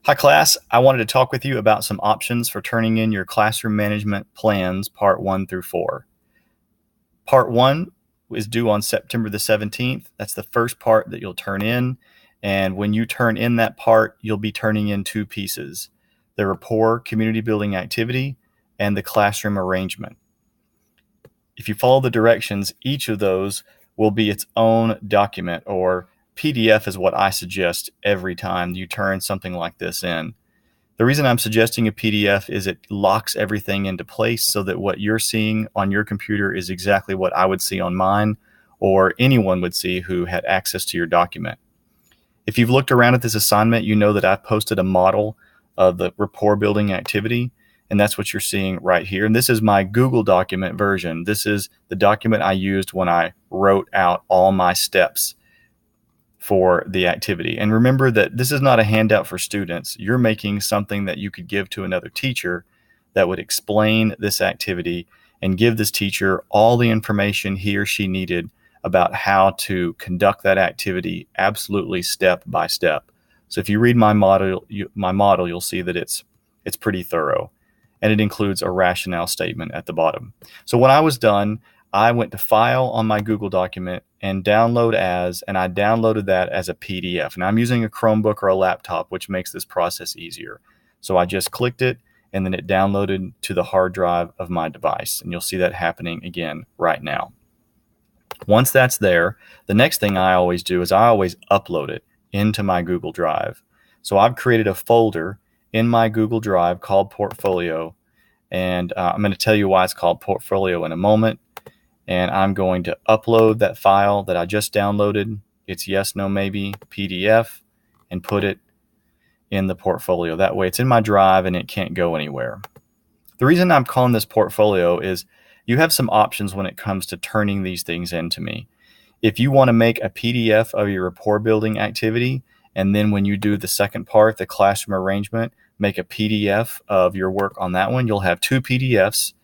Hi class, I wanted to talk with you about some options for turning in your classroom management plans part 1 through 4. Part 1 is due on September the 17th. That's the first part that you'll turn in. And when you turn in that part, you'll be turning in 2 pieces, the rapport community building activity and the classroom arrangement. If you follow the directions, each of those will be its own document, or PDF is what I suggest every time you turn something like this in. The reason I'm suggesting a PDF is it locks everything into place so that what you're seeing on your computer is exactly what I would see on mine, or anyone would see who had access to your document. If you've looked around at this assignment, you know that I've posted a model of the rapport building activity, and that's what you're seeing right here. And this is my Google document version. This is the document I used when I wrote out all my steps for the activity. And remember that this is not a handout for students. You're making something that you could give to another teacher that would explain this activity and give this teacher all the information he or she needed about how to conduct that activity absolutely step by step. So if you read my model, you'll see that it's pretty thorough, and it includes a rationale statement at the bottom. So when I was done, I went to File on my Google document and Download As, and I downloaded that as a PDF. And I'm using a Chromebook or a laptop, which makes this process easier. So I just clicked it, and then it downloaded to the hard drive of my device. And you'll see that happening again right now. Once that's there, the next thing I always do is I always upload it into my Google Drive. So I've created a folder in my Google Drive called Portfolio, and I'm going to tell you why it's called Portfolio in a moment. And I'm going to upload that file that I just downloaded. It's yes, no, maybe PDF, and put it in the portfolio. That way it's in my drive and it can't go anywhere. The reason I'm calling this portfolio is you have some options when it comes to turning these things into me. If you want to make a PDF of your rapport building activity, and then when you do the second part, the classroom arrangement, make a PDF of your work on that one, you'll have 2 PDFs.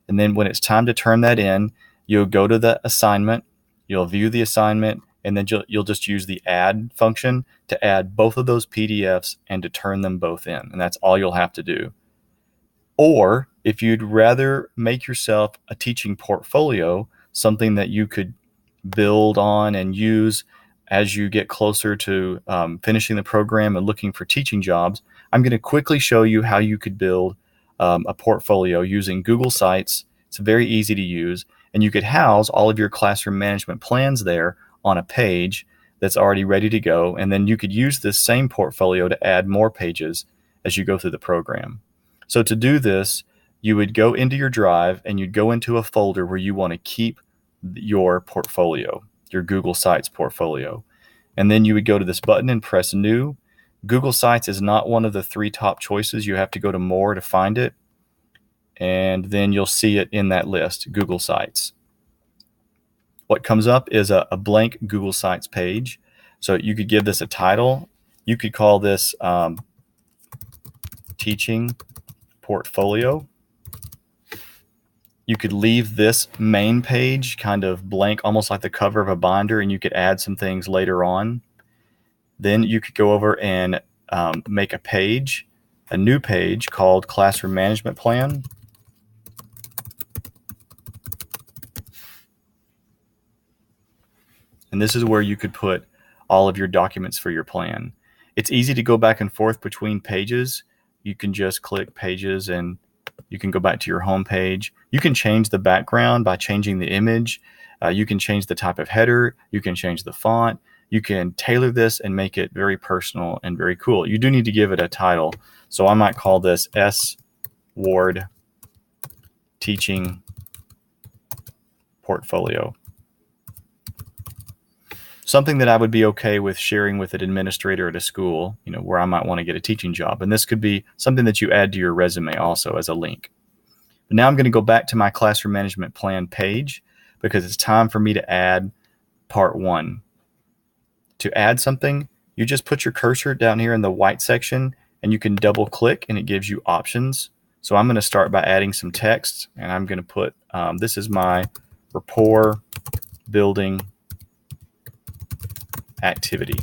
And then when it's time to turn that in, you'll go to the assignment, you'll view the assignment, and then you'll just use the add function to add both of those PDFs and to turn them both in. And that's all you'll have to do. Or if you'd rather make yourself a teaching portfolio, something that you could build on and use as you get closer to finishing the program and looking for teaching jobs, I'm going to quickly show you how you could build a portfolio using Google Sites. It's very easy to use, and you could house all of your classroom management plans there on a page that's already ready to go, and then you could use this same portfolio to add more pages as you go through the program. So to do this, you would go into your drive and you'd go into a folder where you want to keep your portfolio, your Google Sites portfolio. And then you would go to this button and press New. Google Sites is not one of the 3 top choices. You have to go to More to find it. And then you'll see it in that list, Google Sites. What comes up is a blank Google Sites page. So you could give this a title. You could call this Teaching Portfolio. You could leave this main page kind of blank, almost like the cover of a binder, and you could add some things later on. Then you could go over and make a new page called Classroom Management Plan. And this is where you could put all of your documents for your plan. It's easy to go back and forth between pages. You can just click Pages and you can go back to your home page. You can change the background by changing the image. You can change the type of header. You can change the font. You can tailor this and make it very personal and very cool. You do need to give it a title. So I might call this S. Ward Teaching Portfolio. Something that I would be okay with sharing with an administrator at a school, where I might want to get a teaching job. And this could be something that you add to your resume also as a link. But now I'm going to go back to my classroom management plan page because it's time for me to add part 1. To add something, you just put your cursor down here in the white section and you can double click and it gives you options. So I'm going to start by adding some text, and I'm going to put, this is my rapport building activity.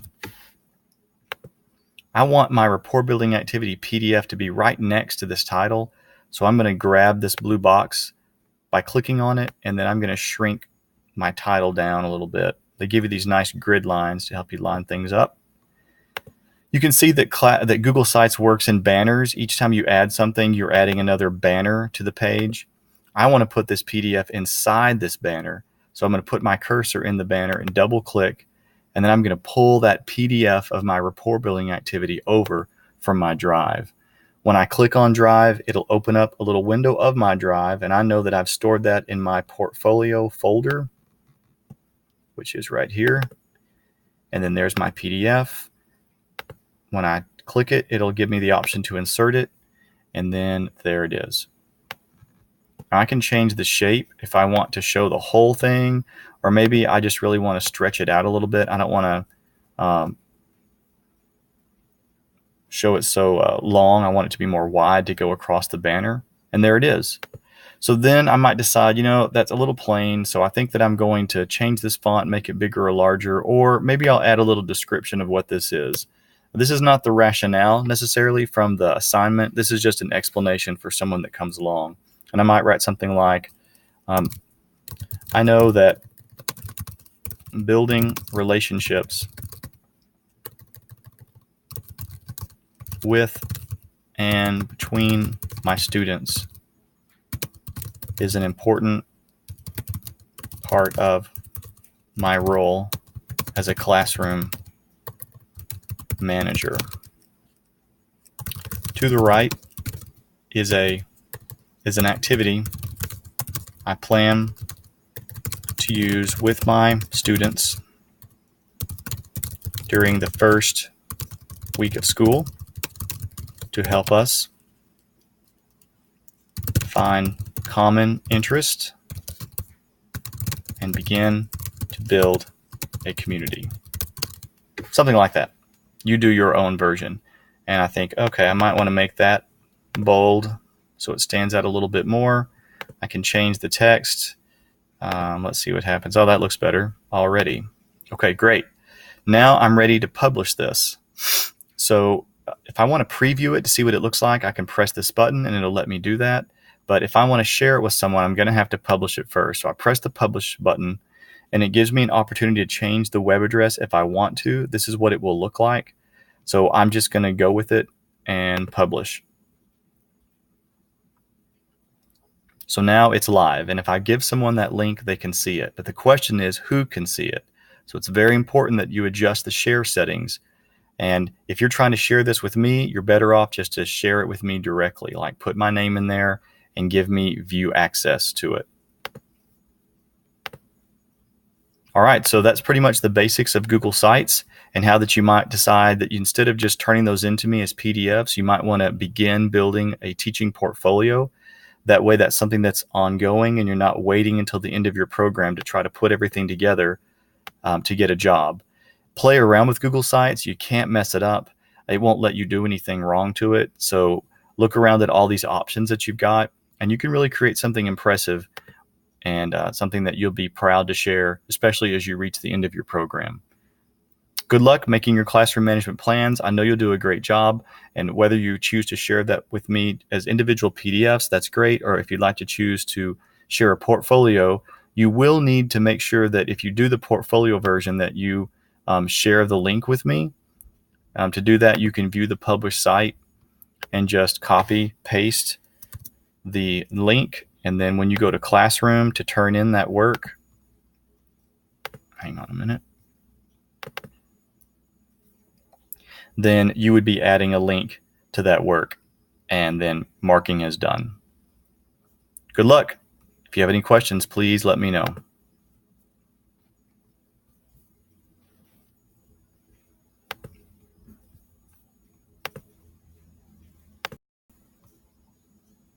I want my rapport building activity PDF to be right next to this title. So I'm going to grab this blue box by clicking on it, and then I'm going to shrink my title down a little bit. They give you these nice grid lines to help you line things up. You can see that Google Sites works in banners. Each time you add something, you're adding another banner to the page. I want to put this PDF inside this banner. So I'm going to put my cursor in the banner and double click, and then I'm going to pull that PDF of my rapport building activity over from my drive. When I click on Drive, it'll open up a little window of my drive, and I know that I've stored that in my portfolio folder, which is right here. And then there's my PDF. When I click it, it'll give me the option to insert it, and then there it is. I can change the shape if I want to show the whole thing, or maybe I just really want to stretch it out a little bit. I don't want to show it so long. I want it to be more wide to go across the banner, and there it is. So then I might decide, that's a little plain, so I think that I'm going to change this font, make it bigger or larger, or maybe I'll add a little description of what this is. This is not the rationale necessarily from the assignment. This is just an explanation for someone that comes along. And I might write something like, I know that building relationships with and between my students is an important part of my role as a classroom manager. To the right is an activity I plan to use with my students during the first week of school to help us find common interest and begin to build a community. Something like that. You do your own version. And I think, okay, I might want to make that bold so it stands out a little bit more. I can change the text. Let's see what happens. Oh, that looks better already. Okay, great. Now I'm ready to publish this. So if I want to preview it to see what it looks like, I can press this button and it'll let me do that. But if I want to share it with someone, I'm going to have to publish it first. So I press the publish button, and it gives me an opportunity to change the web address if I want to. This is what it will look like. So I'm just going to go with it and publish. So now it's live, and if I give someone that link, they can see it. But the question is, who can see it? So it's very important that you adjust the share settings. And if you're trying to share this with me, you're better off just to share it with me directly, like put my name in there and give me view access to it. All right, so that's pretty much the basics of Google Sites and how that you might decide that instead of just turning those into me as PDFs, you might want to begin building a teaching portfolio. That way that's something that's ongoing and you're not waiting until the end of your program to try to put everything together to get a job. Play around with Google Sites. You can't mess it up. It won't let you do anything wrong to it. So look around at all these options that you've got, and you can really create something impressive and something that you'll be proud to share, especially as you reach the end of your program. Good luck making your classroom management plans. I know you'll do a great job, and whether you choose to share that with me as individual PDFs, that's great, or if you'd like to choose to share a portfolio, you will need to make sure that if you do the portfolio version that you share the link with me. To do that, you can view the published site and just copy, paste the link, and then when you go to Classroom to turn in that work, hang on a minute, then you would be adding a link to that work and then marking as done. Good luck. If you have any questions, please let me know.